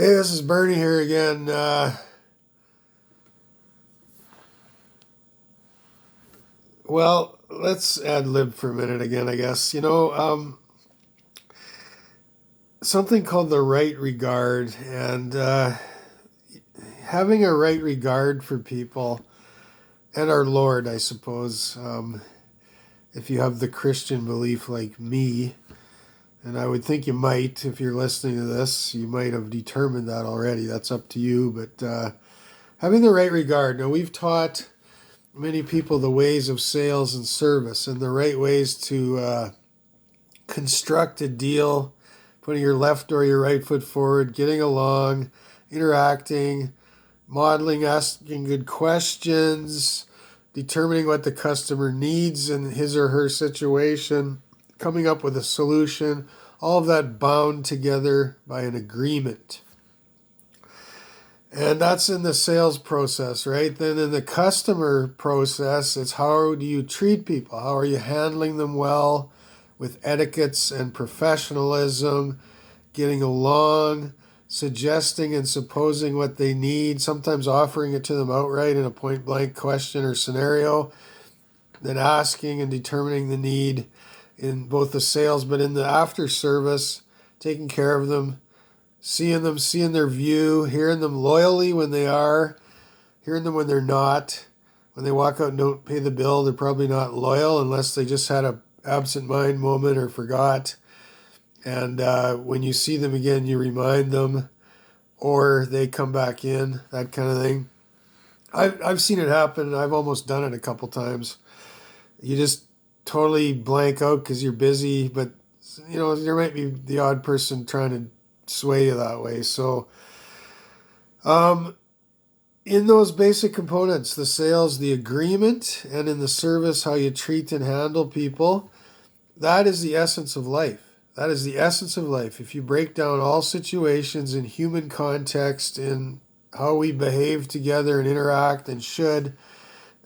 Hey, this is Bernie here again. Well, let's ad lib for a minute again, I guess. Something called the right regard, and having a right regard for people and our Lord, I suppose. If you have the Christian belief like me, and I would think you might, if you're listening to this, you might have determined that already. That's up to you. But having the right regard. Now, we've taught many people the ways of sales and service and the right ways to construct a deal, putting your left or your right foot forward, getting along, interacting, modeling, asking good questions, determining what the customer needs in his or her situation, coming up with a solution, all of that bound together by an agreement. And that's in the sales process, right? Then in the customer process, it's how do you treat people? How are you handling them well with etiquettes and professionalism, getting along, suggesting and supposing what they need, sometimes offering it to them outright in a point blank question or scenario, then asking and determining the need in both the sales but in the after service, taking care of them, seeing them, seeing their view, hearing them loyally when they are, hearing them when they're not. When they walk out and don't pay the bill, they're probably not loyal unless they just had a absent mind moment or forgot. And when you see them again, you remind them, or they come back in, that kind of thing. I've seen it happen. I've almost done it a couple times. You just totally blank out because you're busy, but there might be the odd person trying to sway you that way. So, in those basic components, the sales, the agreement, and in the service, how you treat and handle people, that is the essence of life. That is the essence of life. If you break down all situations in human context, in how we behave together and interact and should,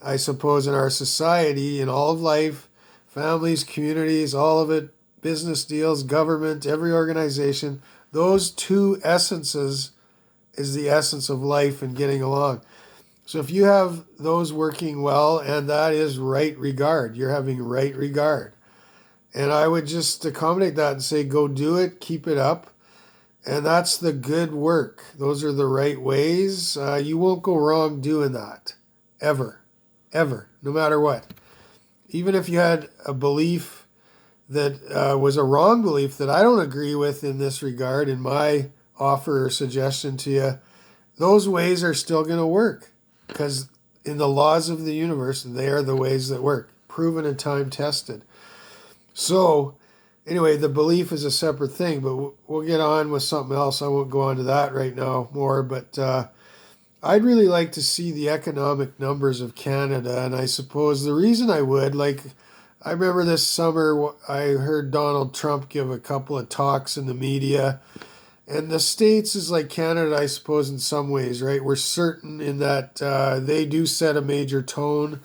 I suppose, in our society, in all of life, families, communities, all of it, business deals, government, every organization, those two essences is the essence of life and getting along. So if you have those working well, and that is right regard, you're having right regard. And I would just accommodate that and say, go do it, keep it up. And that's the good work. Those are the right ways. You won't go wrong doing that. Ever. Ever. No matter what. Even if you had a belief that was a wrong belief that I don't agree with in this regard, in my offer or suggestion to you, those ways are still going to work. Because in the laws of the universe, they are the ways that work. Proven and time tested. So, anyway, the belief is a separate thing, but we'll get on with something else. I won't go on to that right now more, but I'd really like to see the economic numbers of Canada, and I suppose the reason I would, I remember this summer I heard Donald Trump give a couple of talks in the media, and the States is like Canada, I suppose, in some ways, right? We're certain in that they do set a major tone.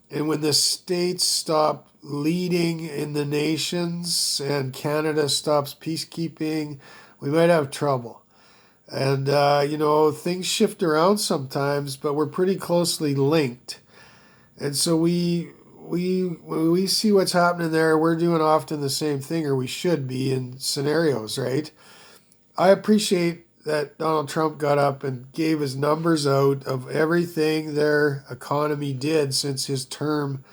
And when the states stop leading in the nations and Canada stops peacekeeping, we might have trouble. And, things shift around sometimes, but we're pretty closely linked. And so when we see what's happening there, we're doing often the same thing, or we should be in scenarios, right? I appreciate that Donald Trump got up and gave his numbers out of everything their economy did since his term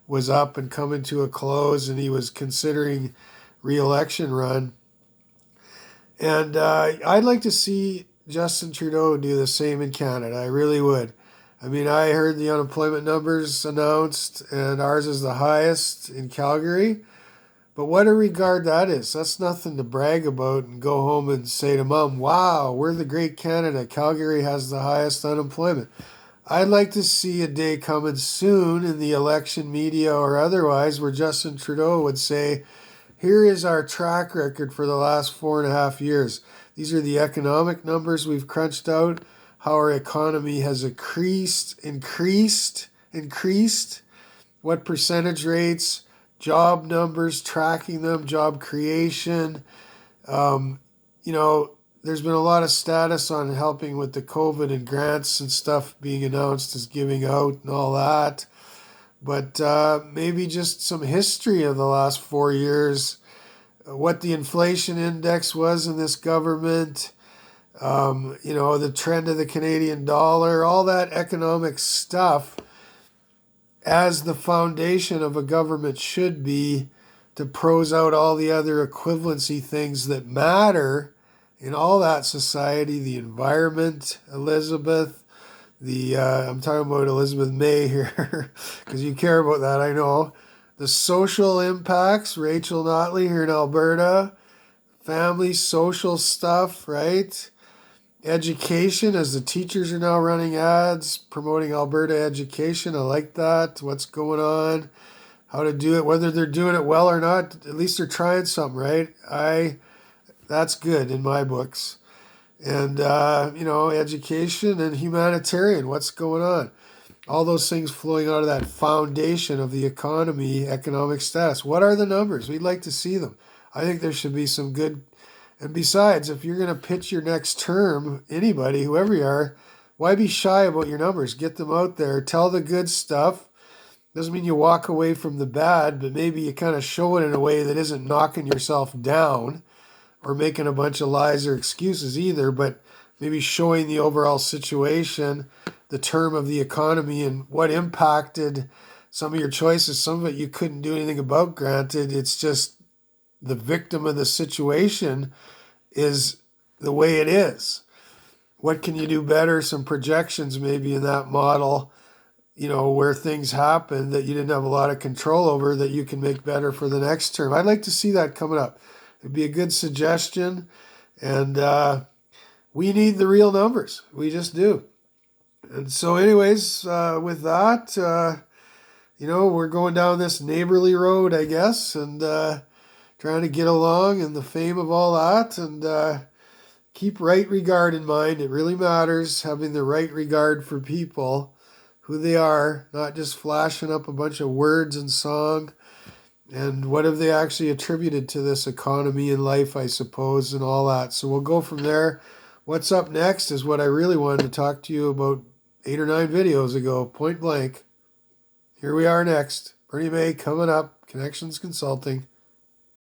was up and coming to a close and he was considering re-election run. And I'd like to see Justin Trudeau do the same in Canada. I really would. I mean, I heard the unemployment numbers announced, and ours is the highest in Calgary. But what a regard that is. That's nothing to brag about and go home and say to mom, wow, we're the great Canada. Calgary has the highest unemployment. I'd like to see a day coming soon in the election media or otherwise where Justin Trudeau would say, here is our track record for the last 4.5 years. These are the economic numbers we've crunched out, how our economy has increased, what percentage rates, job numbers, tracking them, job creation, there's been a lot of status on helping with the COVID and grants and stuff being announced as giving out and all that. But maybe just some history of the last 4 years, what the inflation index was in this government, the trend of the Canadian dollar, all that economic stuff as the foundation of a government should be to prose out all the other equivalency things that matter in all that society, the environment, Elizabeth, I'm talking about Elizabeth May here because you care about that, I know. The social impacts, Rachel Notley here in Alberta, family, social stuff, right? Education, as the teachers are now running ads promoting Alberta education. I like that. What's going on? How to do it, whether they're doing it well or not. At least they're trying something, right? That's good in my books. And education and humanitarian. What's going on? All those things flowing out of that foundation of the economy, economic status. What are the numbers? We'd like to see them. I think there should be some good. And besides, if you're going to pitch your next term, anybody, whoever you are, why be shy about your numbers? Get them out there. Tell the good stuff. Doesn't mean you walk away from the bad, but maybe you kind of show it in a way that isn't knocking yourself down or making a bunch of lies or excuses either, but maybe showing the overall situation, the term of the economy, and what impacted some of your choices. Some of it you couldn't do anything about, granted. It's just the victim of the situation is the way it is. What can you do better? Some projections maybe in that model, where things happen that you didn't have a lot of control over that you can make better for the next term. I'd like to see that coming up. It'd be a good suggestion. And we need the real numbers. We just do. And so anyways, with that, we're going down this neighborly road, I guess, and trying to get along and the fame of all that, and keep right regard in mind. It really matters, having the right regard for people, who they are, not just flashing up a bunch of words and song. And what have they actually attributed to this economy and life, I suppose, and all that. So we'll go from there. What's up next is what I really wanted to talk to you about 8 or 9 videos ago, point blank. Here we are next. Bernie May coming up, Connections Consulting.